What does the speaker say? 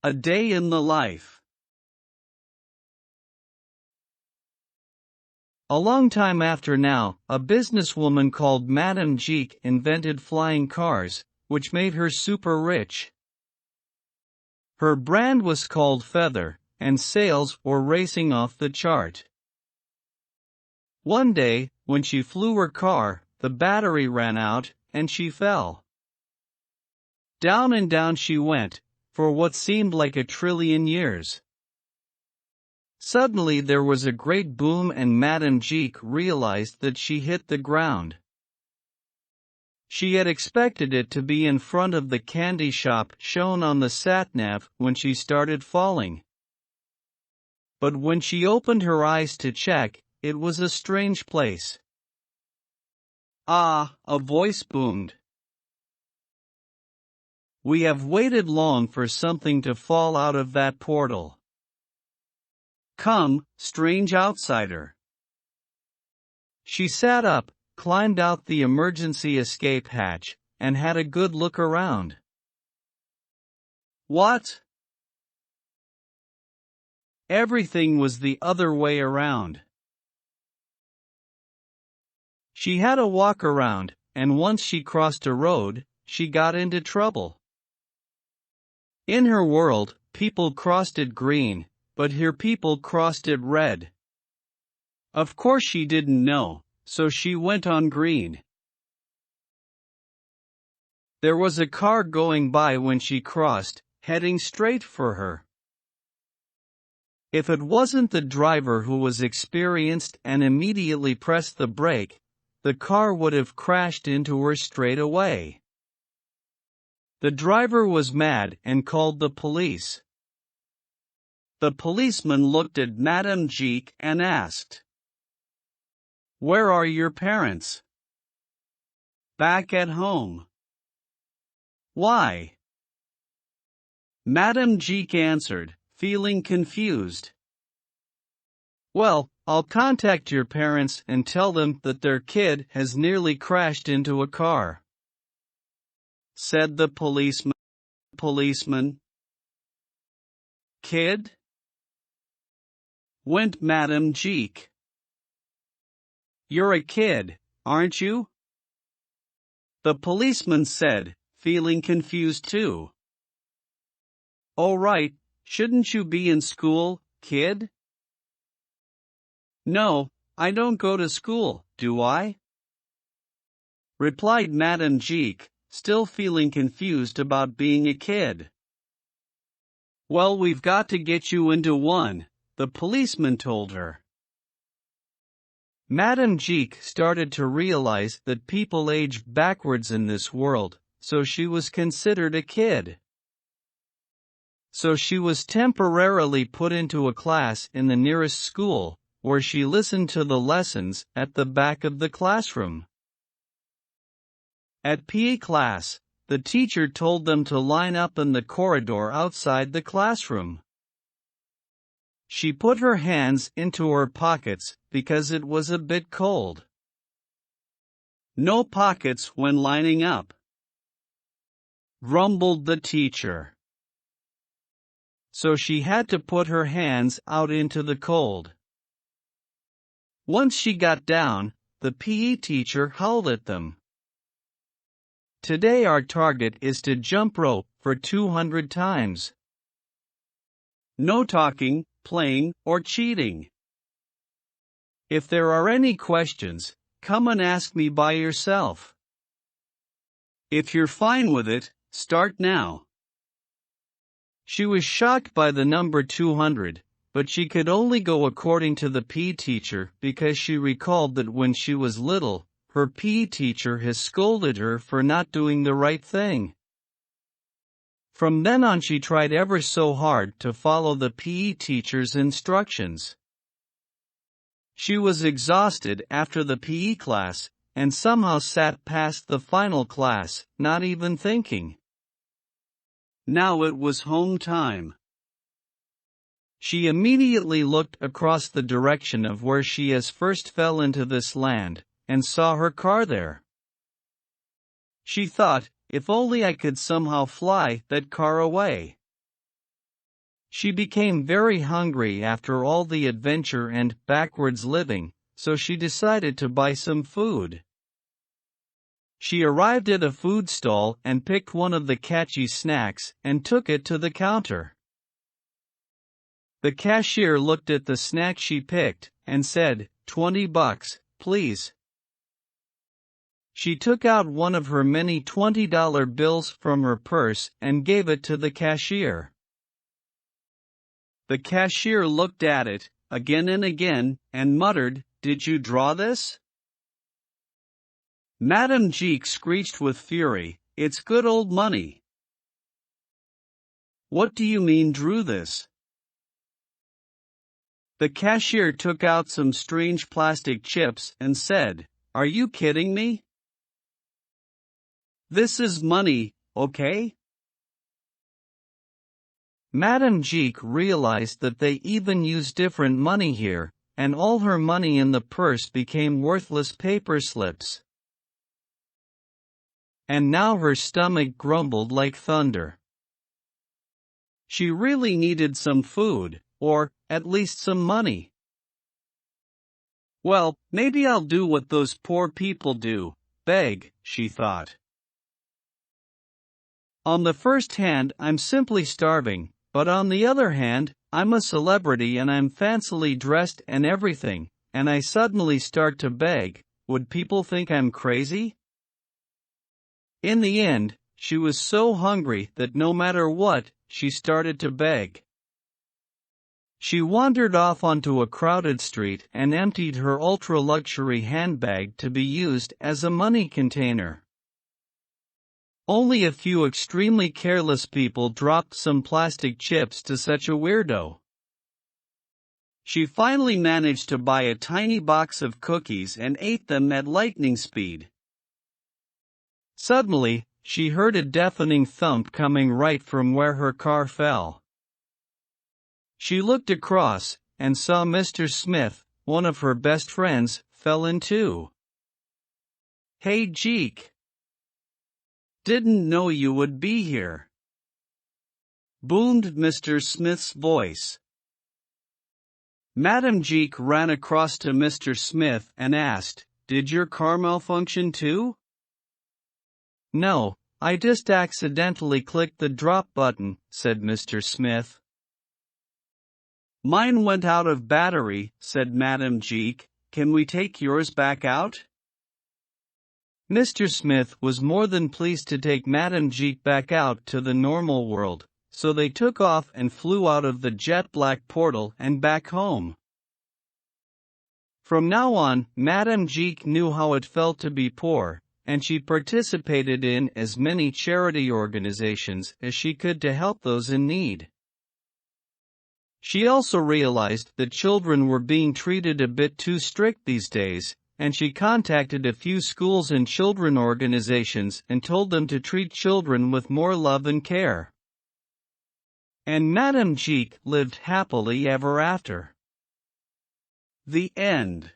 A day in the life. A long time after now, a businesswoman called Madame Jeek invented flying cars, which made her super rich. Her brand was called Feather, and sales were racing off the chart. One day, when she flew her car, the battery ran out, and she fell. Down and down she went, for what seemed like 1,000,000,000,000 years. Suddenly there was a great boom and Madame Jeek realized that she hit the ground. She had expected it to be in front of the candy shop shown on the sat-nav when she started falling. But when she opened her eyes to check, it was a strange place. "Ah," a voice boomed. "We have waited long for something to fall out of that portal. Come, strange outsider." She sat up, climbed out the emergency escape hatch, and had a good look around. What? Everything was the other way around. She had a walk around, and once she crossed a road, she got into trouble. In her world, people crossed it green, but here people crossed it red. Of course she didn't know, so she went on green. There was a car going by when she crossed, heading straight for her. If it wasn't the driver who was experienced and immediately pressed the brake, the car would have crashed into her straight away. The driver was mad and called the police. The policeman looked at Madame Jeek and asked, "Where are your parents?" "Back at home." "Why?" Madame Jeek answered, feeling confused. "Well, I'll contact your parents and tell them that their kid has nearly crashed into a car," said the policeman. "Kid?" went Madame Jeek. "You're a kid, aren't you?" the policeman said, feeling confused too. "Oh right, shouldn't you be in school, kid?" "No, I don't go to school, do I?" replied Madame Jeek, still feeling confused about being a kid. "Well, we've got to get you into one," the policeman told her. Madame Jeek started to realize that people age backwards in this world, so she was considered a kid. So she was temporarily put into a class in the nearest school, where she listened to the lessons at the back of the classroom. At PE class, the teacher told them to line up in the corridor outside the classroom. She put her hands into her pockets because it was a bit cold. "No pockets when lining up," grumbled the teacher. So she had to put her hands out into the cold. Once she got down, the PE teacher howled at them. "Today our target is to jump rope for 200 times. No talking, playing, or cheating. If there are any questions, come and ask me by yourself. If you're fine with it, start now." She was shocked by the number 200, but she could only go according to the PE teacher because she recalled that when she was little, her PE teacher has scolded her for not doing the right thing. From then on she tried ever so hard to follow the PE teacher's instructions. She was exhausted after the PE class, and somehow sat past the final class, not even thinking. Now it was home time. She immediately looked across the direction of where she as first fell into this land, and saw her car there. She thought, if only I could somehow fly that car away. She became very hungry after all the adventure and backwards living, so she decided to buy some food. She arrived at a food stall and picked one of the catchy snacks and took it to the counter. The cashier looked at the snack she picked and said, $20, please. She took out one of her many $20 bills from her purse and gave it to the cashier. The cashier looked at it, again and again, and muttered, "Did you draw this?" Madame Jeek screeched with fury, "It's good old money." "What do you mean drew this?" The cashier took out some strange plastic chips and said, "Are you kidding me? This is money, okay?" Madame Jeek realized that they even use different money here, and all her money in the purse became worthless paper slips. And now her stomach grumbled like thunder. She really needed some food, or, at least some money. "Well, maybe I'll do what those poor people do, beg," she thought. "On the first hand, I'm simply starving, but on the other hand, I'm a celebrity and I'm fancily dressed and everything, and I suddenly start to beg. Would people think I'm crazy?" In the end, she was so hungry that no matter what, she started to beg. She wandered off onto a crowded street and emptied her ultra-luxury handbag to be used as a money container. Only a few extremely careless people dropped some plastic chips to such a weirdo. She finally managed to buy a tiny box of cookies and ate them at lightning speed. Suddenly, she heard a deafening thump coming right from where her car fell. She looked across, and saw Mr. Smith, one of her best friends, fell in too. "Hey Jeek! Didn't know you would be here," boomed Mr. Smith's voice. Madame Jeek ran across to Mr. Smith and asked, "Did your car malfunction too?" "No, I just accidentally clicked the drop button," said Mr. Smith. "Mine went out of battery," said Madame Jeek. "Can we take yours back out?" Mr. Smith was more than pleased to take Madame Jeek back out to the normal world, so they took off and flew out of the jet black portal and back home. From now on, Madame Jeek knew how it felt to be poor, and she participated in as many charity organizations as she could to help those in need. She also realized that children were being treated a bit too strict these days, and she contacted a few schools and children organizations and told them to treat children with more love and care. And Madame Jeek lived happily ever after. The end.